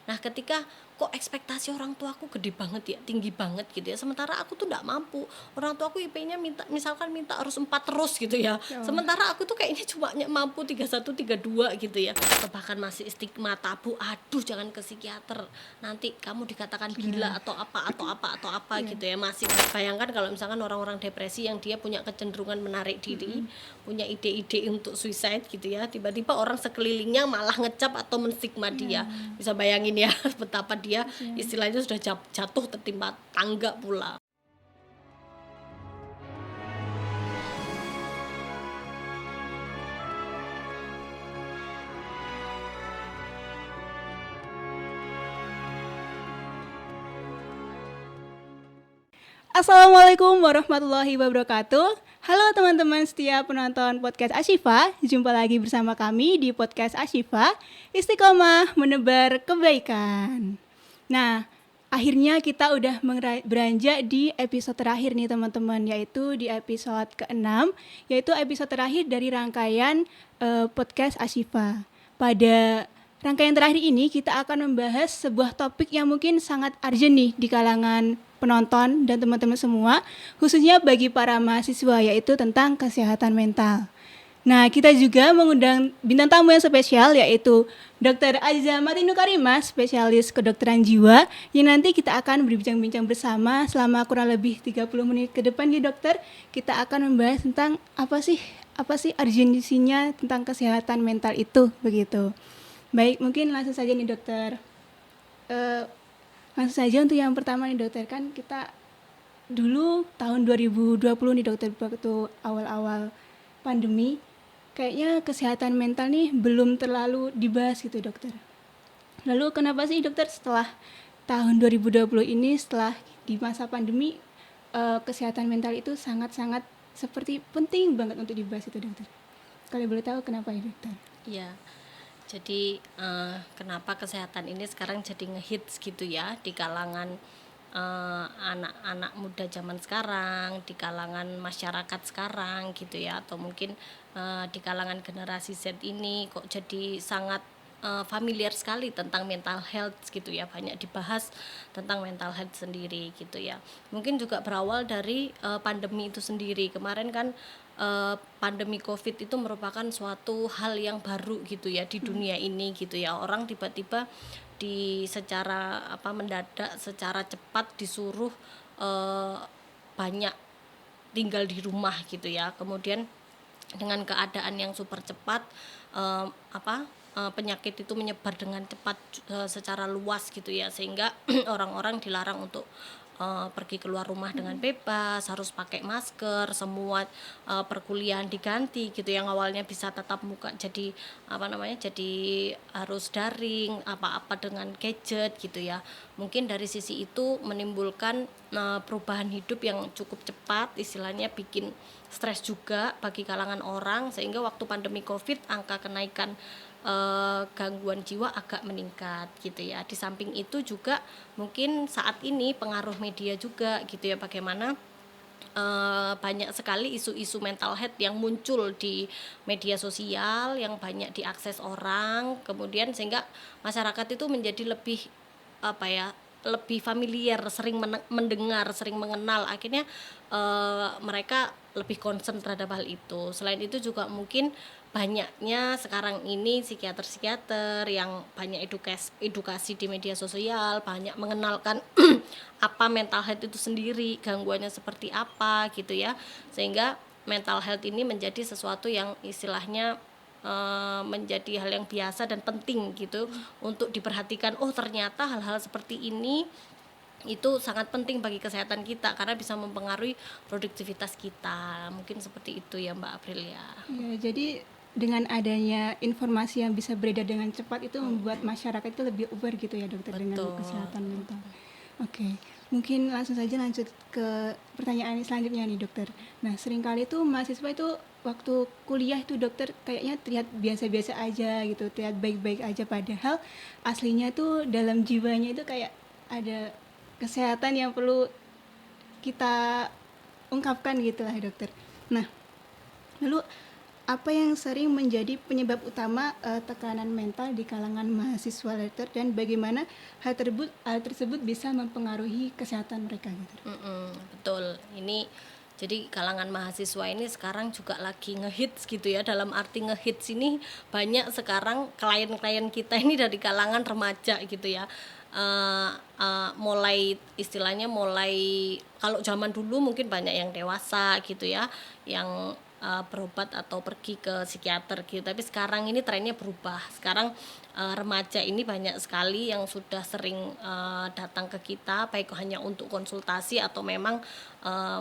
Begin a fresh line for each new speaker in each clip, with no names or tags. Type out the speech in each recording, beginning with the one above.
Nah ketika kok ekspektasi orang tuaku gede banget ya, tinggi banget gitu ya, sementara aku tuh nggak mampu. Orang tuaku IP-nya minta harus 4 terus gitu ya,
Oh.
sementara aku tuh kayaknya cuma mampu 31 32 gitu ya. Atau bahkan masih stigma tabu, aduh jangan ke psikiater, nanti kamu dikatakan gila
Gila.
atau apa
Iya.
gitu ya. Masih bayangkan kalau misalkan orang-orang depresi yang dia punya kecenderungan menarik diri, punya ide-ide untuk suicide gitu ya, tiba-tiba orang sekelilingnya malah ngecap atau menstigma dia.
Iya.
Bisa bayangin ya betapa dia
Kasihan.
istilahnya sudah jatuh tertimpa tangga pula.
Assalamualaikum warahmatullahi wabarakatuh. Halo teman-teman setia penonton podcast Ashifa. Jumpa lagi bersama kami di podcast Ashifa, Istiqomah Menebar Kebaikan. Nah, akhirnya kita udah beranjak di episode terakhir nih teman-teman, yaitu di episode ke-6, yaitu episode terakhir dari rangkaian podcast Ashifa. Pada rangkaian terakhir ini kita akan membahas sebuah topik yang mungkin sangat urgent nih di kalangan penonton dan teman-teman semua, khususnya bagi para mahasiswa, yaitu tentang kesehatan mental. Nah, kita juga mengundang bintang tamu yang spesial, yaitu Dr. Aziza Martinu Karimah, spesialis kedokteran jiwa, yang nanti kita akan berbincang-bincang bersama selama kurang lebih 30 menit ke depan nih dokter. Kita akan membahas tentang apa sih urgensinya tentang kesehatan mental itu, begitu. Baik, mungkin langsung saja nih dokter. Langsung saja untuk yang pertama nih dokter, kan kita dulu tahun 2020 nih dokter, waktu awal-awal pandemi, kayaknya kesehatan mental nih belum terlalu dibahas gitu dokter. Lalu kenapa sih dokter setelah tahun 2020 ini, setelah di masa pandemi, kesehatan mental itu sangat-sangat seperti penting banget untuk dibahas itu dokter? Kalau boleh tahu kenapa ya dokter?
Ya, jadi kenapa kesehatan ini sekarang jadi ngehits gitu ya di kalangan anak-anak muda zaman sekarang, di kalangan masyarakat sekarang gitu ya, atau mungkin di kalangan generasi Z ini kok jadi sangat familiar sekali tentang mental health gitu ya, banyak dibahas tentang mental health sendiri gitu ya. Mungkin juga berawal dari pandemi itu sendiri. Kemarin kan pandemi COVID itu merupakan suatu hal yang baru gitu ya di dunia ini gitu ya. Orang tiba-tiba secara mendadak, secara cepat disuruh banyak tinggal di rumah gitu ya. Kemudian dengan keadaan yang super cepat, penyakit itu menyebar dengan cepat secara luas gitu ya, sehingga orang-orang dilarang untuk pergi keluar rumah dengan bebas, harus pakai masker, semua perkuliahan diganti gitu, yang awalnya bisa tatap muka jadi jadi harus daring, apa-apa dengan gadget gitu ya. Mungkin dari sisi itu menimbulkan perubahan hidup yang cukup cepat, istilahnya bikin stres juga bagi kalangan orang, sehingga waktu pandemi COVID angka kenaikan gangguan jiwa agak meningkat gitu ya. Di samping itu juga mungkin saat ini pengaruh media juga gitu ya, bagaimana banyak sekali isu-isu mental health yang muncul di media sosial yang banyak diakses orang, kemudian sehingga masyarakat itu menjadi lebih lebih familiar, sering mendengar, sering mengenal, akhirnya mereka lebih concern terhadap hal itu. Selain itu juga mungkin banyaknya sekarang ini psikiater-psikiater yang banyak edukasi di media sosial, banyak mengenalkan apa mental health itu sendiri, gangguannya seperti apa gitu ya, sehingga mental health ini menjadi sesuatu yang istilahnya menjadi hal yang biasa dan penting gitu untuk diperhatikan. Oh ternyata hal-hal seperti ini itu sangat penting bagi kesehatan kita karena bisa mempengaruhi produktivitas kita. Mungkin seperti itu ya Mbak Aprilia.
Ya, jadi dengan adanya informasi yang bisa beredar dengan cepat itu membuat masyarakat itu lebih aware gitu ya dokter. Betul. Dengan kesehatan mental. Oke, mungkin langsung saja lanjut ke pertanyaan selanjutnya nih dokter. Nah, seringkali tuh mahasiswa itu waktu kuliah itu dokter kayaknya terlihat biasa-biasa aja gitu, terlihat baik-baik aja, padahal aslinya tuh dalam jiwanya itu kayak ada kesehatan yang perlu kita ungkapkan gitu lah dokter. Nah, lalu apa yang sering menjadi penyebab utama tekanan mental di kalangan mahasiswa dokter, dan bagaimana hal tersebut bisa mempengaruhi kesehatan mereka gitu.
Betul. Ini jadi kalangan mahasiswa ini sekarang juga lagi ngehits gitu ya. Dalam arti ngehits ini banyak sekarang klien-klien kita ini dari kalangan remaja gitu ya. Mulai istilahnya kalau zaman dulu mungkin banyak yang dewasa gitu ya, yang berobat atau pergi ke psikiater gitu. Tapi sekarang ini trennya berubah. Sekarang remaja ini banyak sekali yang sudah sering datang ke kita, baik hanya untuk konsultasi atau memang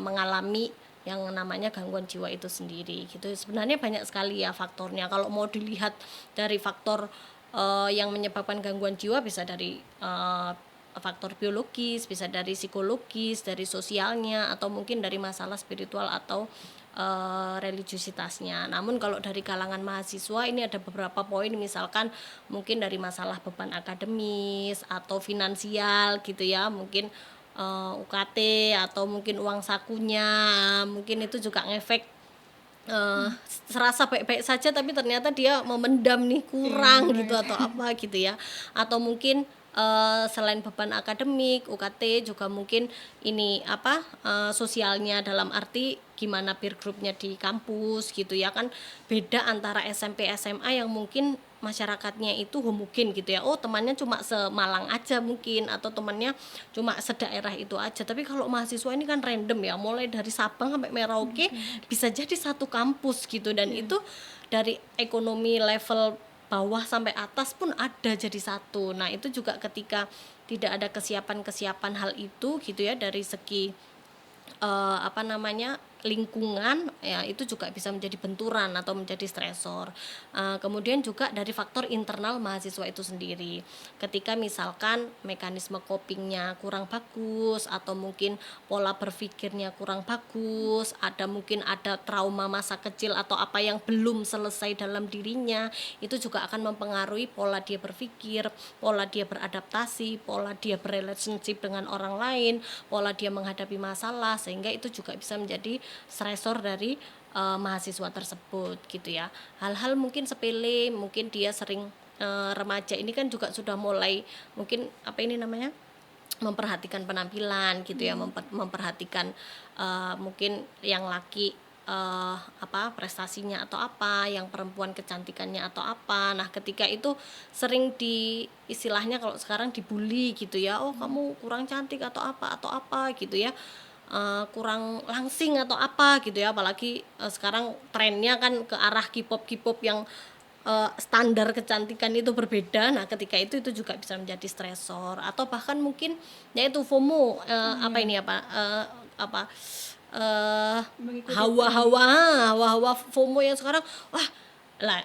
mengalami yang namanya gangguan jiwa itu sendiri gitu. Sebenarnya banyak sekali ya faktornya. Kalau mau dilihat dari faktor yang menyebabkan gangguan jiwa, bisa dari faktor biologis, bisa dari psikologis, dari sosialnya, atau mungkin dari masalah spiritual atau religiusitasnya. Namun kalau dari kalangan mahasiswa ini ada beberapa poin, misalkan mungkin dari masalah beban akademis atau finansial gitu ya, mungkin UKT atau mungkin uang sakunya, mungkin itu juga ngefek. Serasa baik-baik saja tapi ternyata dia memendam nih, kurang gitu atau apa gitu ya, atau mungkin selain beban akademik, UKT juga mungkin ini sosialnya, dalam arti gimana peer groupnya di kampus gitu ya, kan beda antara SMP SMA yang mungkin masyarakatnya itu homogen gitu ya. Oh, temannya cuma Semalang aja mungkin, atau temannya cuma sedaerah itu aja. Tapi kalau mahasiswa ini kan random ya, mulai dari Sabang sampai Merauke bisa jadi satu kampus gitu, dan itu dari ekonomi level bawah sampai atas pun ada jadi satu. Nah, itu juga ketika tidak ada kesiapan hal itu gitu ya, dari segi lingkungan ya, itu juga bisa menjadi benturan atau menjadi stresor. Kemudian juga dari faktor internal mahasiswa itu sendiri, ketika misalkan mekanisme copingnya kurang bagus, atau mungkin pola berpikirnya kurang bagus, mungkin ada trauma masa kecil atau apa yang belum selesai dalam dirinya, itu juga akan mempengaruhi pola dia berpikir, pola dia beradaptasi, pola dia berrelationship dengan orang lain, pola dia menghadapi masalah, sehingga itu juga bisa menjadi stresor dari mahasiswa tersebut gitu ya. Hal-hal mungkin sepele, mungkin dia sering remaja ini kan juga sudah mulai mungkin memperhatikan penampilan gitu ya, memperhatikan mungkin yang laki prestasinya atau apa, yang perempuan kecantikannya atau apa. Nah, ketika itu sering istilahnya kalau sekarang dibully gitu ya, oh kamu kurang cantik atau apa gitu ya, kurang langsing atau apa gitu ya. Apalagi sekarang trennya kan ke arah K-pop yang standar kecantikan itu berbeda. Nah, ketika itu juga bisa menjadi stresor, atau bahkan mungkin yaitu FOMO, hawa-hawa FOMO yang sekarang, wah lah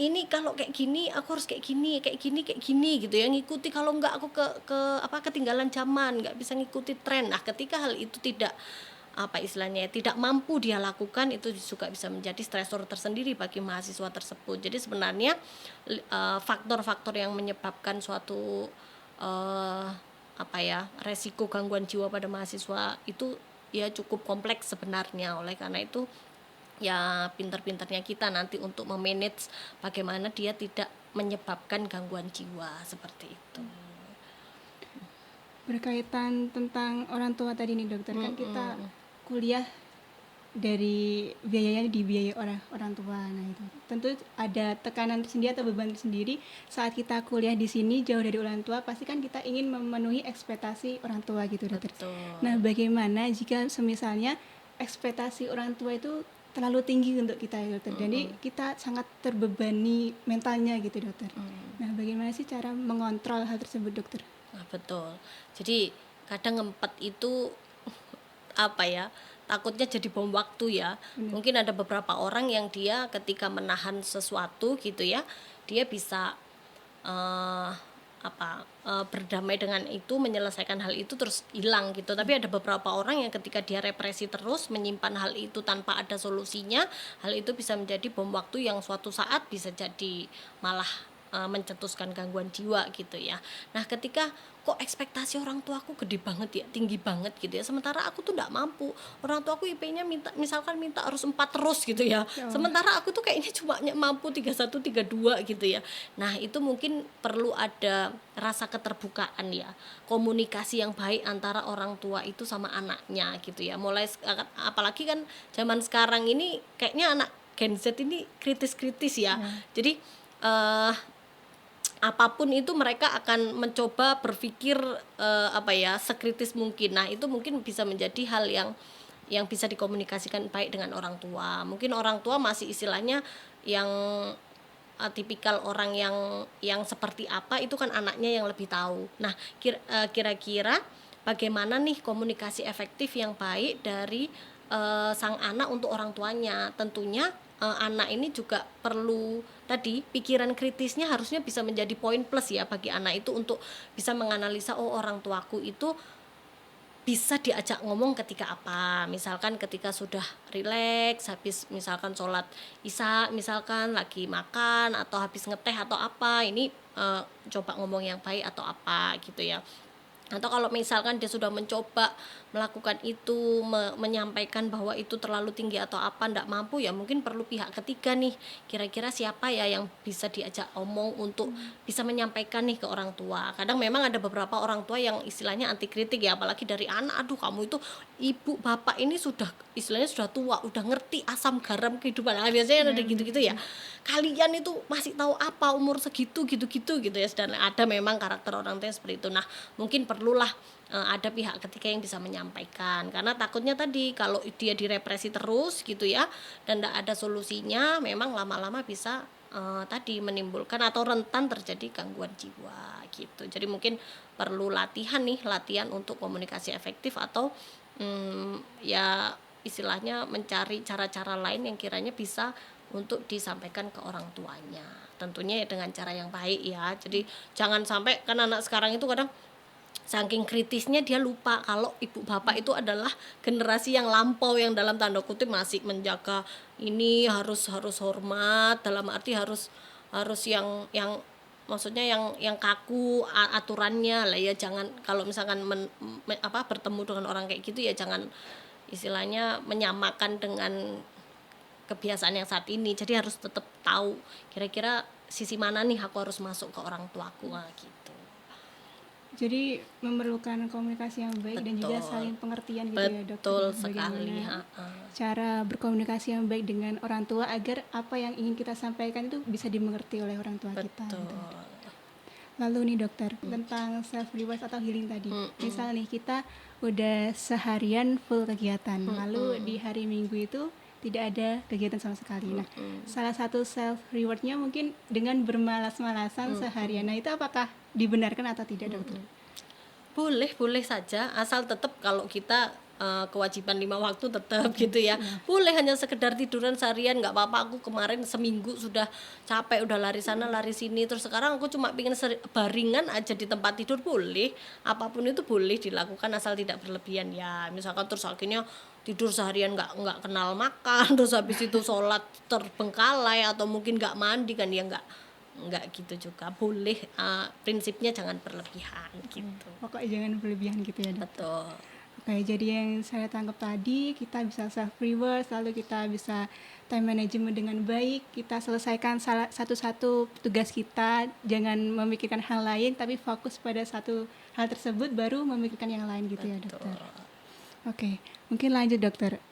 ini kalau kayak gini aku harus kayak gini gitu ya, ngikuti, kalau enggak aku ketinggalan zaman, enggak bisa ngikuti tren. Nah, ketika hal itu tidak tidak mampu dia lakukan, itu juga bisa menjadi stresor tersendiri bagi mahasiswa tersebut. Jadi sebenarnya faktor-faktor yang menyebabkan suatu resiko gangguan jiwa pada mahasiswa itu ya cukup kompleks sebenarnya. Oleh karena itu ya pinter-pinternya kita nanti untuk memanage bagaimana dia tidak menyebabkan gangguan jiwa seperti itu.
Berkaitan tentang orang tua tadi nih dokter, kan kita kuliah dari biayanya dibiayai oleh orang tua. Nah, itu tentu ada tekanan tersendiri atau beban tersendiri saat kita kuliah di sini jauh dari orang tua. Pasti kan kita ingin memenuhi ekspektasi orang tua gitu dokter.
Betul.
Nah, bagaimana jika semisalnya ekspektasi orang tua itu terlalu tinggi untuk kita ya dokter, jadi kita sangat terbebani mentalnya gitu dokter. Nah, bagaimana sih cara mengontrol hal tersebut dokter?
Nah, betul. Jadi kadang ngempet itu takutnya jadi bom waktu ya. Mungkin ada beberapa orang yang dia ketika menahan sesuatu gitu ya, dia bisa berdamai dengan itu, menyelesaikan hal itu terus hilang gitu. Tapi ada beberapa orang yang ketika dia represi terus, menyimpan hal itu tanpa ada solusinya, hal itu bisa menjadi bom waktu yang suatu saat bisa jadi malah mencetuskan gangguan jiwa gitu ya. Nah ketika kok ekspektasi orang tuaku gede banget ya, tinggi banget gitu ya, sementara aku tuh nggak mampu, orang tuaku IP-nya misalkan minta harus 4 terus gitu ya,
Oh,
sementara aku tuh kayaknya cuma mampu 31 32 gitu ya. Nah itu mungkin perlu ada rasa keterbukaan ya, komunikasi yang baik antara orang tua itu sama anaknya gitu ya. Apalagi kan zaman sekarang ini kayaknya anak Gen Z ini kritis-kritis ya.
ya.
Jadi eh apapun itu mereka akan mencoba berpikir sekritis mungkin. Nah, itu mungkin bisa menjadi hal yang bisa dikomunikasikan baik dengan orang tua. Mungkin orang tua masih istilahnya yang tipikal orang yang seperti apa itu kan anaknya yang lebih tahu. Nah, kira-kira bagaimana nih komunikasi efektif yang baik dari sang anak untuk orang tuanya? Tentunya anak ini juga perlu tadi pikiran kritisnya harusnya bisa menjadi poin plus ya bagi anak itu untuk bisa menganalisa orang tuaku itu bisa diajak ngomong ketika apa, misalkan ketika sudah rileks habis misalkan sholat isya, misalkan lagi makan atau habis ngeteh atau apa ini, coba ngomong yang baik atau apa gitu ya. Atau kalau misalkan dia sudah mencoba melakukan itu, menyampaikan bahwa itu terlalu tinggi atau apa ndak mampu, ya mungkin perlu pihak ketiga nih, kira-kira siapa ya yang bisa diajak omong untuk bisa menyampaikan nih ke orang tua. Kadang memang ada beberapa orang tua yang istilahnya anti kritik ya, apalagi dari anak, aduh kamu itu ibu bapak ini sudah istilahnya sudah tua, udah ngerti asam garam kehidupan. Nah, biasanya ada gitu-gitu ya, kalian itu masih tahu apa umur segitu gitu-gitu gitu ya. Dan ada memang karakter orang tua yang seperti itu. Nah mungkin perlulah ada pihak ketiga yang bisa menyampaikan, karena takutnya tadi kalau dia direpresi terus gitu ya dan tidak ada solusinya, memang lama-lama bisa tadi menimbulkan atau rentan terjadi gangguan jiwa gitu. Jadi mungkin perlu latihan untuk komunikasi efektif atau ya istilahnya mencari cara-cara lain yang kiranya bisa untuk disampaikan ke orang tuanya, tentunya ya dengan cara yang baik ya. Jadi jangan sampai, kan anak sekarang itu kadang saking kritisnya dia lupa kalau ibu bapak itu adalah generasi yang lampau, yang dalam tanda kutip masih menjaga ini, harus hormat, dalam arti harus yang maksudnya yang kaku aturannya lah ya. Jangan kalau misalkan bertemu dengan orang kayak gitu ya jangan istilahnya menyamakan dengan kebiasaan yang saat ini. Jadi harus tetap tahu kira-kira sisi mana nih aku harus masuk ke orang tuaku gitu.
Jadi memerlukan komunikasi yang baik dan juga saling pengertian gitu ya dokter.
Betul sekali.
Bagaimana cara berkomunikasi yang baik dengan orang tua agar apa yang ingin kita sampaikan itu bisa dimengerti oleh orang tua kita. Gitu. Lalu nih dokter, tentang self reward atau healing tadi. Misal nih kita udah seharian full kegiatan, lalu di hari Minggu itu tidak ada kegiatan sama sekali. Nah, salah satu self rewardnya mungkin dengan bermalas-malasan seharian. Nah, itu apakah dibenarkan atau tidak, dokter?
Boleh saja, asal tetap kalau kita kewajiban 5 waktu tetap gitu ya. Boleh hanya sekedar tiduran seharian nggak apa-apa. Aku kemarin seminggu sudah capek, udah lari sana lari sini, terus sekarang aku cuma pengen baringan aja di tempat tidur, boleh. Apapun itu boleh dilakukan asal tidak berlebihan ya. Misalkan terus akhirnya tidur seharian nggak kenal makan, terus habis itu sholat terbengkalai atau mungkin nggak mandi, kan ya nggak gitu juga. Boleh, prinsipnya jangan berlebihan gitu.
Pokoknya jangan berlebihan gitu ya, dokter.
Betul.
Oke, jadi yang saya tangkap tadi, kita bisa self reward, lalu kita bisa time management dengan baik, kita selesaikan satu-satu tugas kita, jangan memikirkan hal lain, tapi fokus pada satu hal tersebut, baru memikirkan yang lain gitu. Betul. Ya dokter. Oke, mungkin lanjut dokter.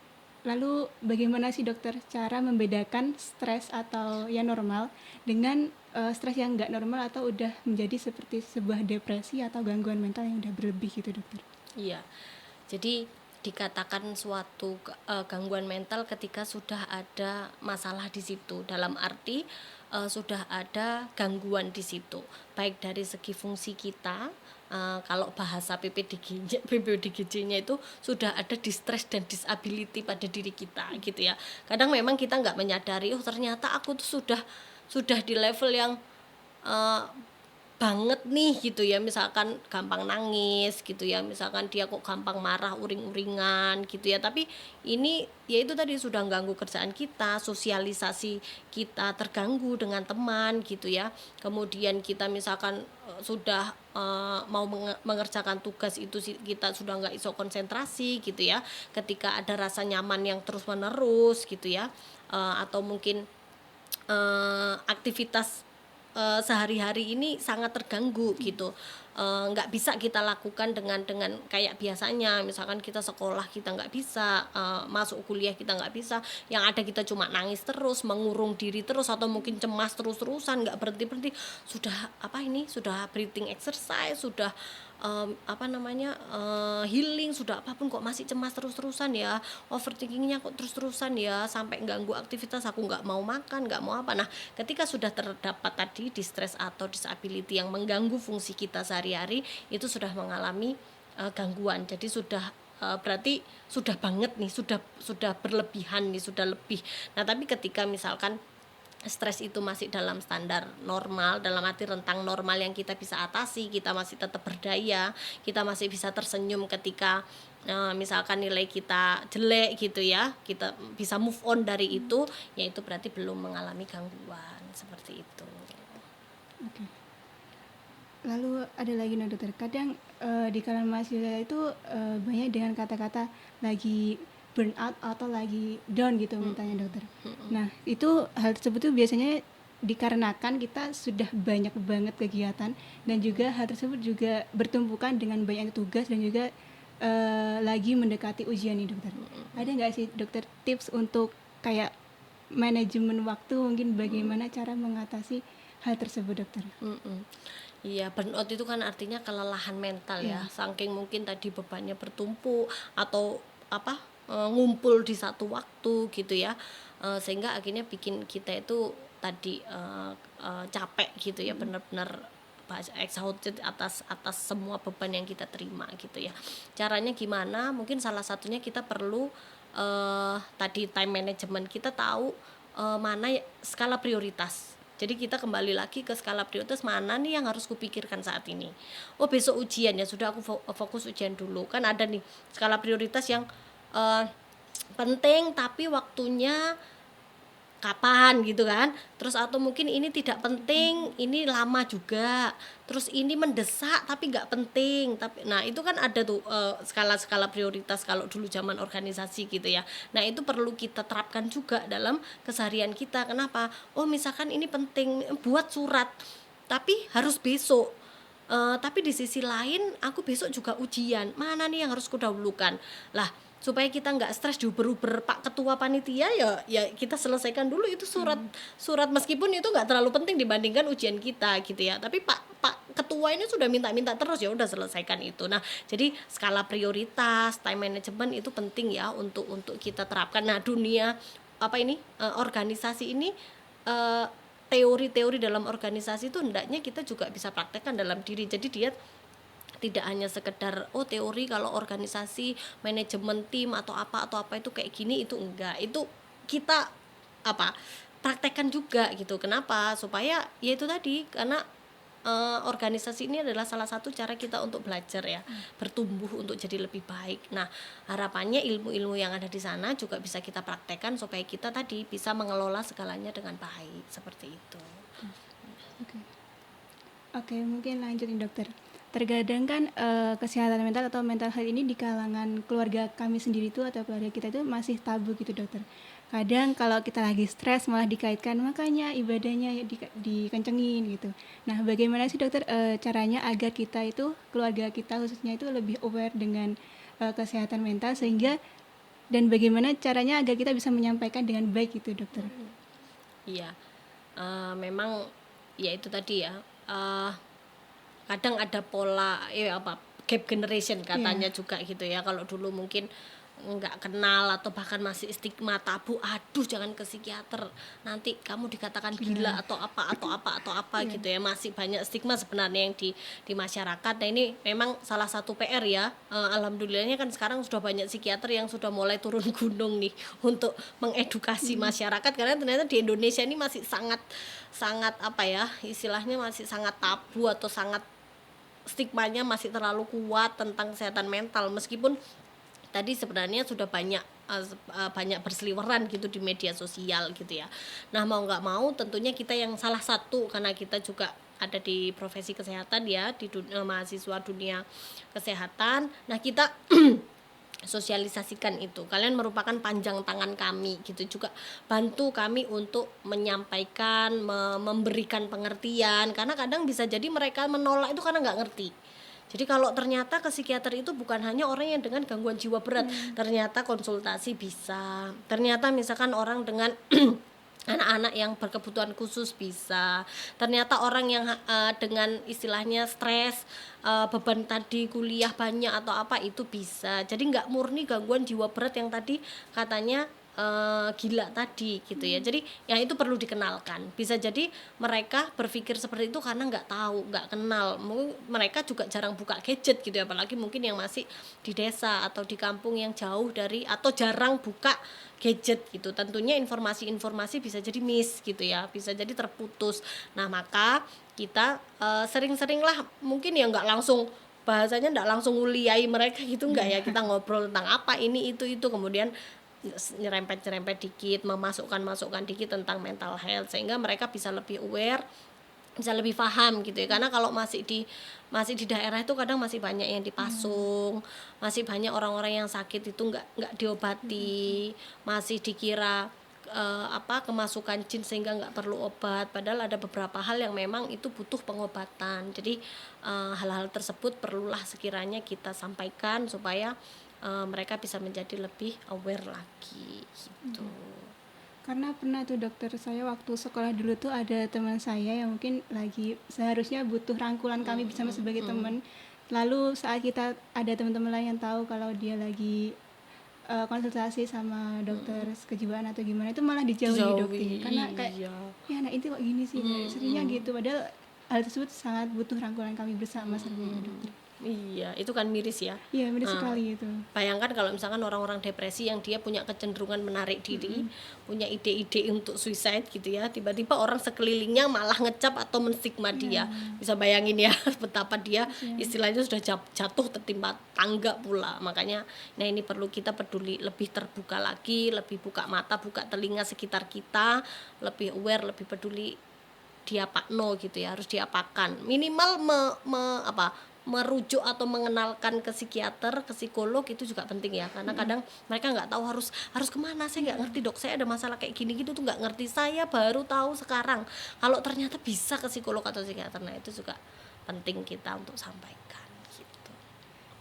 Lalu bagaimana sih dokter cara membedakan stres atau yang normal dengan stres yang nggak normal atau udah menjadi seperti sebuah depresi atau gangguan mental yang udah berlebih gitu dokter?
Iya. Jadi dikatakan suatu gangguan mental ketika sudah ada masalah di situ, dalam arti sudah ada gangguan di situ, baik dari segi fungsi kita, kalau bahasa PPDGJ-nya itu sudah ada distress dan disability pada diri kita gitu ya. Kadang memang kita nggak menyadari, ternyata aku tuh sudah di level yang banget nih gitu ya, misalkan gampang nangis gitu ya, misalkan dia kok gampang marah, uring-uringan gitu ya, tapi ini ya itu tadi sudah ganggu kerjaan kita, sosialisasi kita terganggu dengan teman gitu ya. Kemudian kita misalkan sudah mau mengerjakan tugas itu kita sudah nggak iso konsentrasi gitu ya, ketika ada rasa nyaman yang terus menerus gitu ya. Atau mungkin aktivitas sehari-hari ini sangat terganggu gitu, nggak bisa kita lakukan dengan kayak biasanya, misalkan kita sekolah kita nggak bisa, masuk kuliah kita nggak bisa, yang ada kita cuma nangis terus, mengurung diri terus, atau mungkin cemas terus-terusan nggak berhenti-berhenti. Sudah apa ini, sudah breathing exercise, sudah healing, sudah apapun kok masih cemas terus-terusan ya, overthinkingnya kok terus-terusan ya, sampai ganggu aktivitas, aku nggak mau makan, nggak mau apa. Nah, ketika sudah terdapat tadi distress atau disability yang mengganggu fungsi kita sehari-hari, itu sudah mengalami gangguan. Jadi sudah berarti sudah banget nih, sudah berlebihan nih, sudah lebih. Nah, tapi ketika misalkan stres itu masih dalam standar normal, dalam arti rentang normal yang kita bisa atasi, kita masih tetap berdaya, kita masih bisa tersenyum ketika misalkan nilai kita jelek gitu ya, kita bisa move on dari itu, yaitu berarti belum mengalami gangguan seperti itu.
Oke. Lalu ada lagi nih dokter, kadang di kalangan mahasiswa itu banyak dengan kata-kata lagi burn out atau lagi down gitu mentalnya dokter. Nah, itu hal tersebut tuh biasanya dikarenakan kita sudah banyak banget kegiatan, dan juga hal tersebut juga bertumpukan dengan banyak tugas, dan juga lagi mendekati ujian nih dokter. Ada nggak sih dokter tips untuk kayak manajemen waktu, mungkin bagaimana cara mengatasi hal tersebut dokter?
Iya, burnout itu kan artinya kelelahan mental ya, saking mungkin tadi bebannya bertumpuk atau ngumpul di satu waktu gitu ya, sehingga akhirnya bikin kita itu tadi capek gitu ya, benar-benar exhausted atas semua beban yang kita terima gitu ya. Caranya gimana? Mungkin salah satunya kita perlu tadi time management, kita tahu mana skala prioritas. Jadi kita kembali lagi ke skala prioritas, mana nih yang harus kupikirkan saat ini. Oh, besok ujian ya, sudah aku fokus ujian dulu. Kan ada nih skala prioritas yang penting tapi waktunya kapan gitu kan. Terus atau mungkin ini tidak penting, ini lama juga. Terus ini mendesak tapi nggak penting. Nah itu kan ada tuh skala-skala prioritas kalau dulu zaman organisasi gitu ya. Nah itu perlu kita terapkan juga dalam keseharian kita. Kenapa? Oh misalkan ini penting, buat surat tapi harus besok. Tapi di sisi lain aku besok juga ujian, mana nih yang harus kudahulukan lah, supaya kita nggak stres diuber-uber Pak Ketua Panitia, ya kita selesaikan dulu itu surat meskipun itu nggak terlalu penting dibandingkan ujian kita gitu ya, tapi Pak Ketua ini sudah minta terus, ya udah selesaikan itu. Nah jadi skala prioritas, time management itu penting ya untuk kita terapkan. Nah dunia organisasi ini, teori-teori dalam organisasi itu hendaknya kita juga bisa praktekkan dalam diri. Jadi dia tidak hanya sekedar teori kalau organisasi, manajemen tim atau apa itu kayak gini, itu enggak. Itu kita praktekkan juga gitu. Kenapa? Supaya ya itu tadi, karena organisasi ini adalah salah satu cara kita untuk belajar ya, bertumbuh untuk jadi lebih baik. Nah, harapannya ilmu-ilmu yang ada di sana juga bisa kita praktekkan supaya kita tadi bisa mengelola segalanya dengan baik, seperti itu.
Oke, mungkin lanjut nih dokter. Terkadang kan kesehatan mental atau mental health ini di kalangan keluarga kami sendiri itu atau keluarga kita itu masih tabu gitu dokter. Kadang kalau kita lagi stres malah dikaitkan, makanya ibadahnya dikencengin gitu. Nah bagaimana sih dokter caranya agar kita itu, keluarga kita khususnya itu lebih aware dengan kesehatan mental, sehingga dan bagaimana caranya agar kita bisa menyampaikan dengan baik gitu dokter?
Iya, memang ya itu tadi ya, kadang ada pola gap generation katanya juga gitu ya. Kalau dulu mungkin nggak kenal atau bahkan masih stigma tabu, aduh jangan ke psikiater nanti kamu dikatakan gila atau apa gitu ya, masih banyak stigma sebenarnya yang di masyarakat. Nah ini memang salah satu PR ya. Alhamdulillahnya kan sekarang sudah banyak psikiater yang sudah mulai turun gunung nih untuk mengedukasi masyarakat, karena ternyata di Indonesia ini masih sangat apa ya istilahnya, masih sangat tabu atau sangat stigmanya masih terlalu kuat tentang kesehatan mental, meskipun tadi sebenarnya sudah banyak berseliweran gitu di media sosial gitu ya. Nah mau nggak mau tentunya kita yang salah satu, karena kita juga ada di profesi kesehatan ya, di mahasiswa dunia kesehatan. Nah kita sosialisasikan itu, kalian merupakan panjang tangan kami gitu, juga bantu kami untuk menyampaikan, memberikan pengertian, karena kadang bisa jadi mereka menolak itu karena nggak ngerti. Jadi kalau ternyata ke psikiater itu bukan hanya orang yang dengan gangguan jiwa berat, ternyata konsultasi bisa, ternyata misalkan orang dengan anak-anak yang berkebutuhan khusus bisa, ternyata orang yang dengan istilahnya stres, beban tadi kuliah banyak atau apa itu bisa. Jadi nggak murni gangguan jiwa berat yang tadi katanya gila tadi gitu ya. Jadi yang itu perlu dikenalkan. Bisa jadi mereka berpikir seperti itu karena nggak tahu, nggak kenal. Mungkin mereka juga jarang buka gadget gitu ya, apalagi mungkin yang masih di desa atau di kampung yang jauh dari, atau jarang buka gadget gitu. Tentunya informasi-informasi bisa jadi miss gitu ya, bisa jadi terputus. Nah maka kita sering-seringlah, mungkin ya nggak langsung bahasanya, nggak langsung nguliai mereka gitu, nggak ya, kita ngobrol tentang apa ini itu kemudian nyerempet dikit, memasukkan dikit tentang mental health, sehingga mereka bisa lebih aware, bisa lebih paham gitu ya. Karena kalau masih di daerah itu kadang masih banyak yang dipasung, masih banyak orang-orang yang sakit itu nggak diobati, masih dikira kemasukan jin sehingga nggak perlu obat, padahal ada beberapa hal yang memang itu butuh pengobatan. Jadi hal-hal tersebut perlulah sekiranya kita sampaikan supaya mereka bisa menjadi lebih aware lagi gitu.
Karena pernah tuh dokter, saya waktu sekolah dulu tuh ada teman saya yang mungkin lagi seharusnya butuh rangkulan kami bersama sebagai teman. Lalu saat kita ada teman-teman lain yang tahu kalau dia lagi konsultasi sama dokter kejiwaan atau gimana, itu malah dijauhi dokter. Karena kayak ya anak itu kok gini sih, seringnya gitu. Padahal hal tersebut sangat butuh rangkulan kami bersama sebenarnya dokter.
Iya, itu kan miris ya.
Iya, miris sekali itu.
Bayangkan kalau misalkan orang-orang depresi yang dia punya kecenderungan menarik diri, punya ide-ide untuk suicide gitu ya, tiba-tiba orang sekelilingnya malah ngecap atau menstigma dia. Bisa bayangin ya betapa dia istilahnya sudah jatuh tertimpa tangga pula. Makanya nah ini perlu kita peduli, lebih terbuka lagi, lebih buka mata, buka telinga sekitar kita, lebih aware, lebih peduli diapakno gitu ya, harus diapakan. Minimal merujuk atau mengenalkan ke psikiater, ke psikolog itu juga penting ya, karena kadang mereka nggak tahu harus kemana. Saya nggak ngerti dok, saya ada masalah kayak gini gitu tuh nggak ngerti, saya baru tahu sekarang kalau ternyata bisa ke psikolog atau psikiater. Nah itu juga penting kita untuk sampaikan gitu.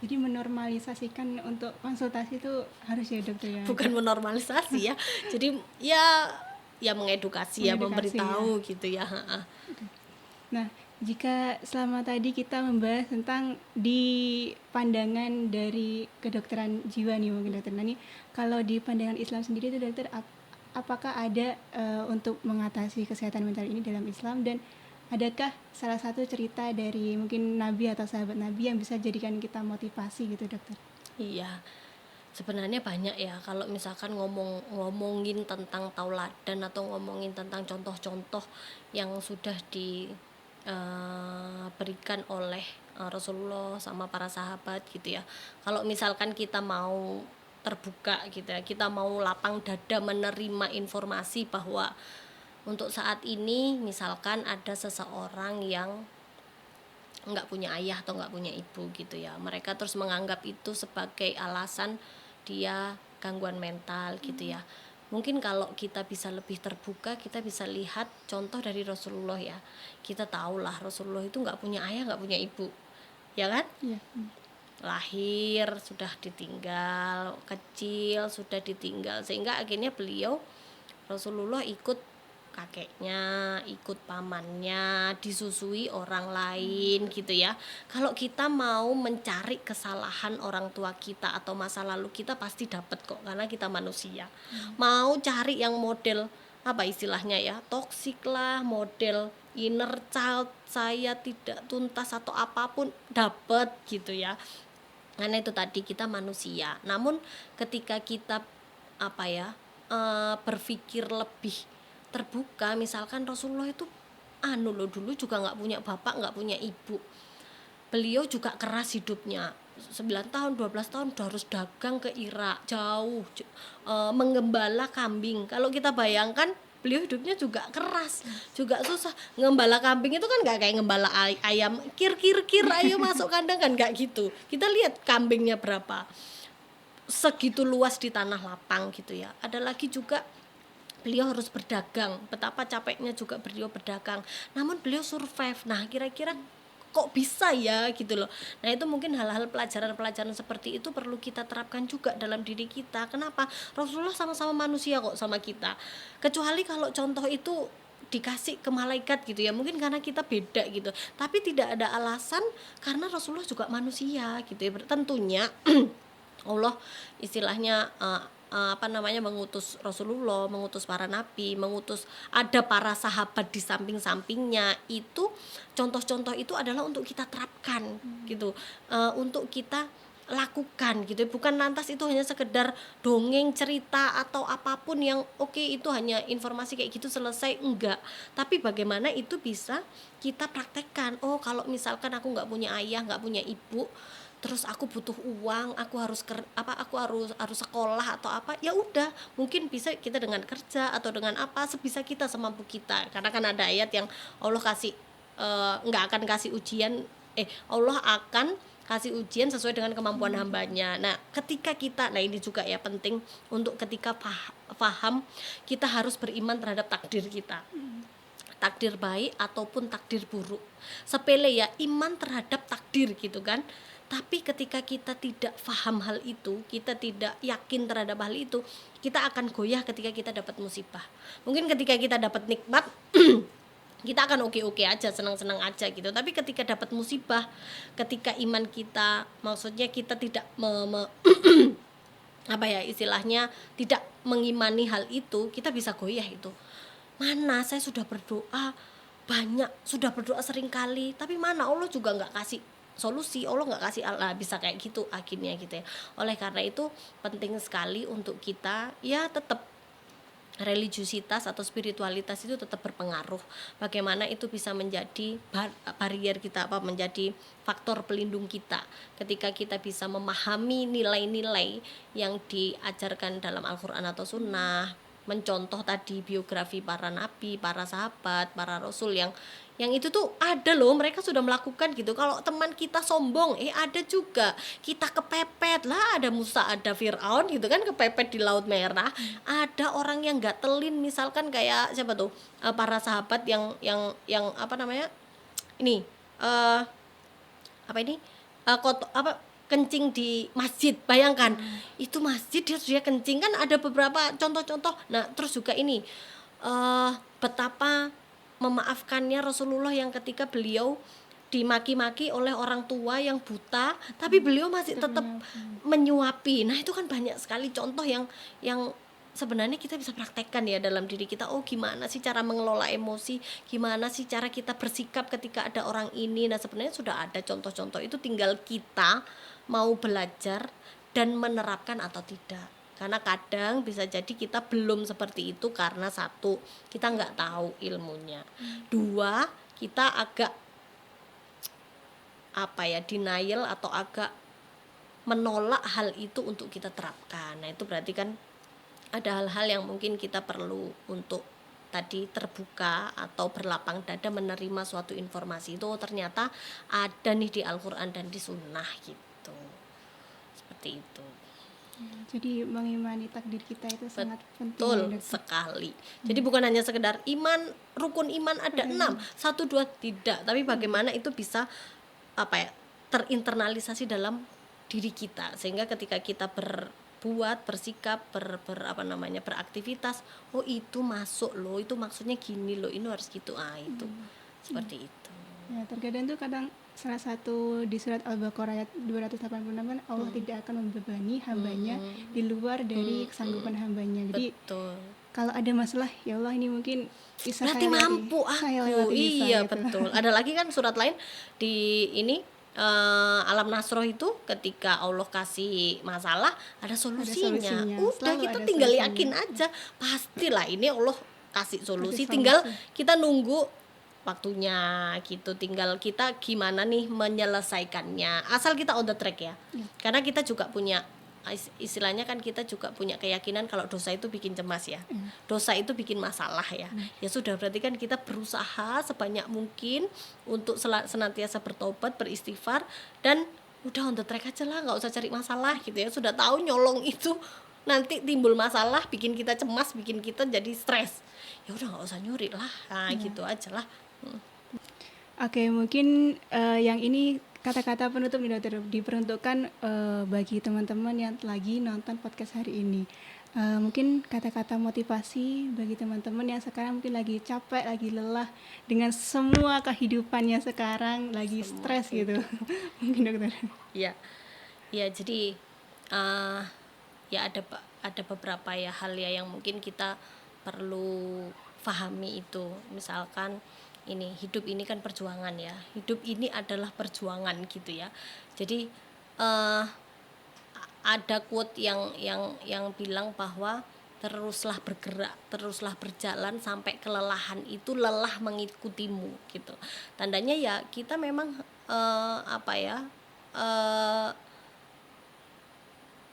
Jadi menormalisasikan untuk konsultasi itu harus ya dokter ya.
Bukan menormalisasi ya, jadi ya mengedukasi ya, memberitahu ya. Gitu ya.
Nah, jika selama tadi kita membahas tentang di pandangan dari kedokteran jiwa nih mungkin dokter Nani, kalau di pandangan Islam sendiri itu dokter, apakah ada untuk mengatasi kesehatan mental ini dalam Islam, dan adakah salah satu cerita dari mungkin Nabi atau sahabat Nabi yang bisa jadikan kita motivasi gitu dokter?
Iya, sebenarnya banyak ya. Kalau misalkan ngomongin tentang tauladan atau ngomongin tentang contoh-contoh yang sudah berikan oleh Rasulullah sama para sahabat gitu ya. Kalau misalkan kita mau terbuka gitu ya, kita mau lapang dada menerima informasi bahwa untuk saat ini misalkan ada seseorang yang nggak punya ayah atau nggak punya ibu gitu ya, mereka terus menganggap itu sebagai alasan dia gangguan mental gitu ya. Mungkin kalau kita bisa lebih terbuka, kita bisa lihat contoh dari Rasulullah ya. Kita tahulah Rasulullah itu nggak punya ayah, nggak punya ibu, ya kan?
Iya.
Lahir sudah ditinggal, kecil sudah ditinggal, sehingga akhirnya Rasulullah ikut kakeknya, ikut pamannya, disusui orang lain gitu ya. Kalau kita mau mencari kesalahan orang tua kita atau masa lalu kita pasti dapat kok, karena kita manusia. Mau cari yang model apa istilahnya ya, toksik lah, model inner child saya tidak tuntas atau apapun dapat gitu ya. Karena itu tadi kita manusia. Namun ketika kita apa ya, berpikir lebih terbuka, misalkan Rasulullah itu loh, dulu juga nggak punya bapak, nggak punya ibu, beliau juga keras hidupnya, 9 tahun 12 tahun udah harus dagang ke Irak jauh, menggembala kambing. Kalau kita bayangkan beliau hidupnya juga keras, juga susah. Ngembala kambing itu kan nggak kayak ngembala ayam, kir ayo masuk kandang, kan nggak gitu. Kita lihat kambingnya berapa, segitu luas di tanah lapang gitu ya. Ada lagi juga beliau harus berdagang, betapa capeknya juga beliau berdagang, namun beliau survive. Nah kira-kira kok bisa ya gitu loh. Nah itu mungkin hal-hal pelajaran-pelajaran seperti itu perlu kita terapkan juga dalam diri kita. Kenapa? Rasulullah sama-sama manusia kok sama kita, kecuali kalau contoh itu dikasih ke malaikat gitu ya, mungkin karena kita beda gitu, tapi tidak ada alasan karena Rasulullah juga manusia gitu ya. Tentunya Allah istilahnya mengutus Rasulullah, mengutus para nabi, mengutus ada para sahabat di samping-sampingnya. Itu contoh-contoh itu adalah untuk kita terapkan gitu, untuk kita lakukan gitu. Bukan lantas itu hanya sekedar dongeng, cerita atau apapun yang oke, itu hanya informasi kayak gitu selesai, enggak. Tapi bagaimana itu bisa kita praktekkan. Oh kalau misalkan aku nggak punya ayah, nggak punya ibu, terus aku butuh uang, aku harus sekolah atau apa, ya udah, mungkin bisa kita dengan kerja atau dengan apa, sebisa kita, semampu kita. Karena kan ada ayat yang Allah kasih nggak akan kasih ujian, Allah akan kasih ujian sesuai dengan kemampuan hambanya. Nah ketika kita, nah ini juga ya penting untuk ketika paham, kita harus beriman terhadap takdir kita, takdir baik ataupun takdir buruk. Sepele ya, iman terhadap takdir gitu kan. Tapi ketika kita tidak paham hal itu, kita tidak yakin terhadap hal itu, kita akan goyah ketika kita dapat musibah. Mungkin ketika kita dapat nikmat kita akan oke-oke aja, senang-senang aja gitu. Tapi ketika dapat musibah, ketika iman kita, maksudnya kita tidak istilahnya tidak mengimani hal itu, kita bisa goyah itu. Mana saya sudah berdoa banyak, sudah berdoa sering kali, tapi mana Allah juga nggak kasih solusi, Allah nggak kasih, Allah bisa kayak gitu akhirnya gitu ya. Oleh karena itu penting sekali untuk kita ya tetap religiusitas atau spiritualitas itu tetap berpengaruh. Bagaimana itu bisa menjadi barrier kita, menjadi faktor pelindung kita ketika kita bisa memahami nilai-nilai yang diajarkan dalam Al-Quran atau Sunnah, mencontoh tadi biografi para nabi, para sahabat, para rasul yang itu tuh ada loh, mereka sudah melakukan gitu. Kalau teman kita sombong, ada juga kita kepepet lah, ada Musa, ada Fir'aun gitu kan, kepepet di Laut Merah. Ada orang yang nggak telin, misalkan kayak siapa tuh, para sahabat yang ini kencing di masjid, bayangkan itu masjid dia kencing, kan ada beberapa contoh-contoh. Nah terus juga ini betapa memaafkannya Rasulullah yang ketika beliau dimaki-maki oleh orang tua yang buta, tapi beliau masih tetap menyuapi. Nah itu kan banyak sekali contoh yang sebenarnya kita bisa praktekkan ya dalam diri kita. Oh gimana sih cara mengelola emosi, gimana sih cara kita bersikap ketika ada orang ini. Nah sebenarnya sudah ada contoh-contoh itu, tinggal kita mau belajar dan menerapkan atau tidak. Karena kadang bisa jadi kita belum seperti itu karena satu, kita nggak tahu ilmunya, dua, kita agak denial atau agak menolak hal itu untuk kita terapkan. Nah itu berarti kan ada hal-hal yang mungkin kita perlu untuk tadi terbuka atau berlapang dada menerima suatu informasi itu ternyata ada nih di Al-Quran dan di Sunnah gitu, seperti itu.
Jadi mengimani takdir kita itu sangat penting.
Betul sekali. Jadi bukan hanya sekedar iman, rukun iman ada 6, 1, 2, tidak. Tapi bagaimana itu bisa terinternalisasi dalam diri kita, sehingga ketika kita berbuat, bersikap, beraktivitas, oh itu masuk loh, itu maksudnya gini loh, ini harus gitu, itu seperti itu.
Ya, terkadang tuh kadang salah satu di surat Al-Baqarah ayat 286 kan Allah tidak akan membebani hambanya di luar dari kesanggupan hambanya. Jadi
Betul.
kalau ada masalah, ya Allah ini mungkin bisa
Berarti
saya
mampu
saya
aku.
lewati bisa,
Iya,
gitu.
betul. Ada lagi kan surat lain di ini Alam Nasroh itu ketika Allah kasih masalah ada solusinya.
solusinya.
Udah
Selalu
kita
ada
tinggal
solusinya.
yakin aja. Pastilah ini Allah kasih solusi.
Kasih
Tinggal
solusi.
kita nunggu waktunya gitu. Tinggal kita gimana nih menyelesaikannya. Asal kita on the track ya. Karena kita juga punya istilahnya kan kita juga punya keyakinan kalau dosa itu bikin cemas ya. Dosa itu bikin masalah ya. Ya sudah berarti kan kita berusaha sebanyak mungkin untuk senantiasa bertobat, beristighfar dan udah on the track aja lah, nggak usah cari masalah gitu ya. Sudah tahu nyolong itu nanti timbul masalah, bikin kita cemas, bikin kita jadi stres. Ya udah nggak usah nyuri lah. Nah, gitu aja lah.
Oke, mungkin yang ini kata-kata penutup nih dokter diperuntukkan bagi teman-teman yang lagi nonton podcast hari ini. Mungkin kata-kata motivasi bagi teman-teman yang sekarang mungkin lagi capek, lagi lelah dengan semua kehidupannya sekarang, lagi stres gitu. Mungkin dokter.
Ya, ya jadi ya ada beberapa ya hal ya yang mungkin kita perlu pahami itu. Misalkan ini hidup ini kan perjuangan ya, hidup ini adalah perjuangan gitu ya. Jadi ada quote yang bilang bahwa teruslah bergerak, teruslah berjalan sampai kelelahan itu lelah mengikutimu gitu. Tandanya ya kita memang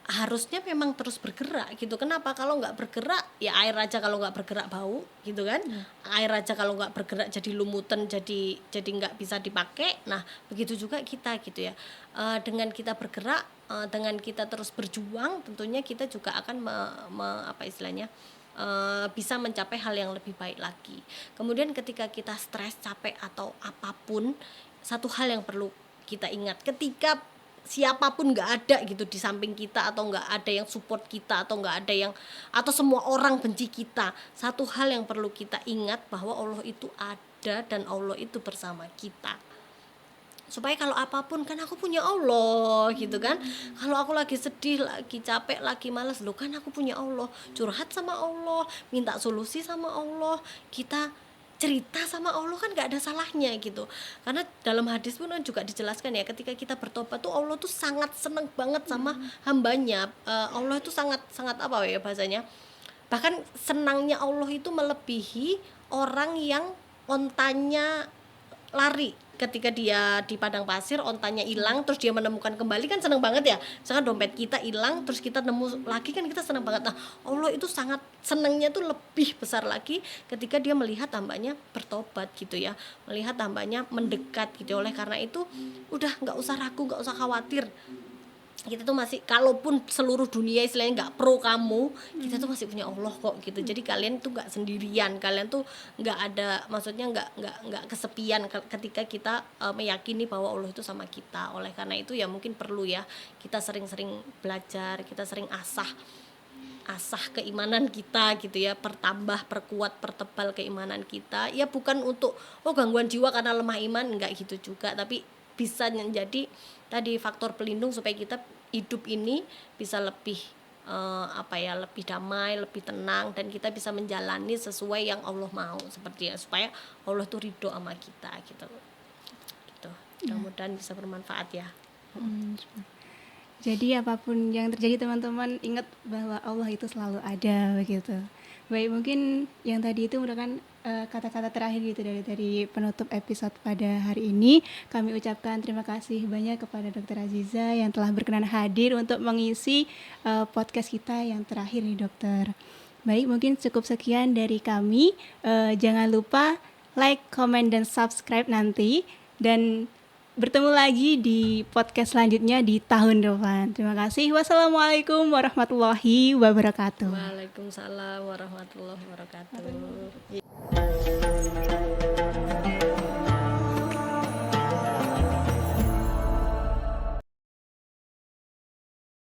harusnya memang terus bergerak gitu. Kenapa? Kalau nggak bergerak ya air aja kalau nggak bergerak bau gitu kan. Air aja kalau nggak bergerak jadi lumutan, jadi nggak bisa dipakai. Nah begitu juga kita gitu ya. Dengan kita bergerak, dengan kita terus berjuang, tentunya kita juga akan bisa mencapai hal yang lebih baik lagi. Kemudian ketika kita stres, capek atau apapun, satu hal yang perlu kita ingat, ketika siapapun nggak ada gitu di samping kita, atau nggak ada yang support kita, atau nggak ada yang, atau semua orang benci kita, satu hal yang perlu kita ingat bahwa Allah itu ada dan Allah itu bersama kita. Supaya kalau apapun kan aku punya Allah gitu kan. Kalau aku lagi sedih, lagi capek, lagi malas, loh kan aku punya Allah. Curhat sama Allah, minta solusi sama Allah, kita cerita sama Allah kan gak ada salahnya gitu. Karena dalam hadis pun juga dijelaskan ya, ketika kita bertobat tuh Allah tuh sangat seneng banget sama hambanya. Allah itu sangat apa ya bahasanya, bahkan senangnya Allah itu melebihi orang yang ontanya lari. Ketika dia di padang pasir, ontanya hilang, terus dia menemukan kembali, kan seneng banget ya. Misalkan dompet kita hilang, terus kita nemu lagi, kan kita seneng banget. Nah Allah itu sangat senengnya tuh lebih besar lagi ketika dia melihat hambanya bertobat gitu ya, melihat hambanya mendekat gitu. Oleh karena itu udah nggak usah ragu, nggak usah khawatir. Kita tuh masih, kalaupun seluruh dunia istilahnya nggak pro kamu, kita tuh masih punya Allah kok gitu. Jadi kalian tuh nggak sendirian, kalian tuh nggak ada, maksudnya nggak kesepian ketika kita meyakini bahwa Allah itu sama kita. Oleh karena itu ya mungkin perlu ya kita sering-sering belajar, kita sering asah keimanan kita gitu ya, perkuat, pertebal keimanan kita. Ya bukan untuk gangguan jiwa karena lemah iman, enggak gitu juga, tapi bisa menjadi tadi faktor pelindung supaya kita hidup ini bisa lebih lebih damai, lebih tenang, dan kita bisa menjalani sesuai yang Allah mau, seperti ya, supaya Allah tuh ridho sama kita gitu. Mudah-mudahan bisa bermanfaat ya.
Jadi apapun yang terjadi teman-teman, ingat bahwa Allah itu selalu ada begitu. Baik, mungkin yang tadi itu merupakan kata-kata terakhir gitu dari penutup episode pada hari ini. Kami ucapkan terima kasih banyak kepada Dr. Aziza yang telah berkenan hadir untuk mengisi podcast kita yang terakhir nih dokter. Baik, mungkin cukup sekian dari kami. Jangan lupa like, comment, dan subscribe nanti. Dan bertemu lagi di podcast selanjutnya di tahun depan. Terima kasih. Wassalamualaikum warahmatullahi wabarakatuh.
Waalaikumsalam warahmatullahi wabarakatuh.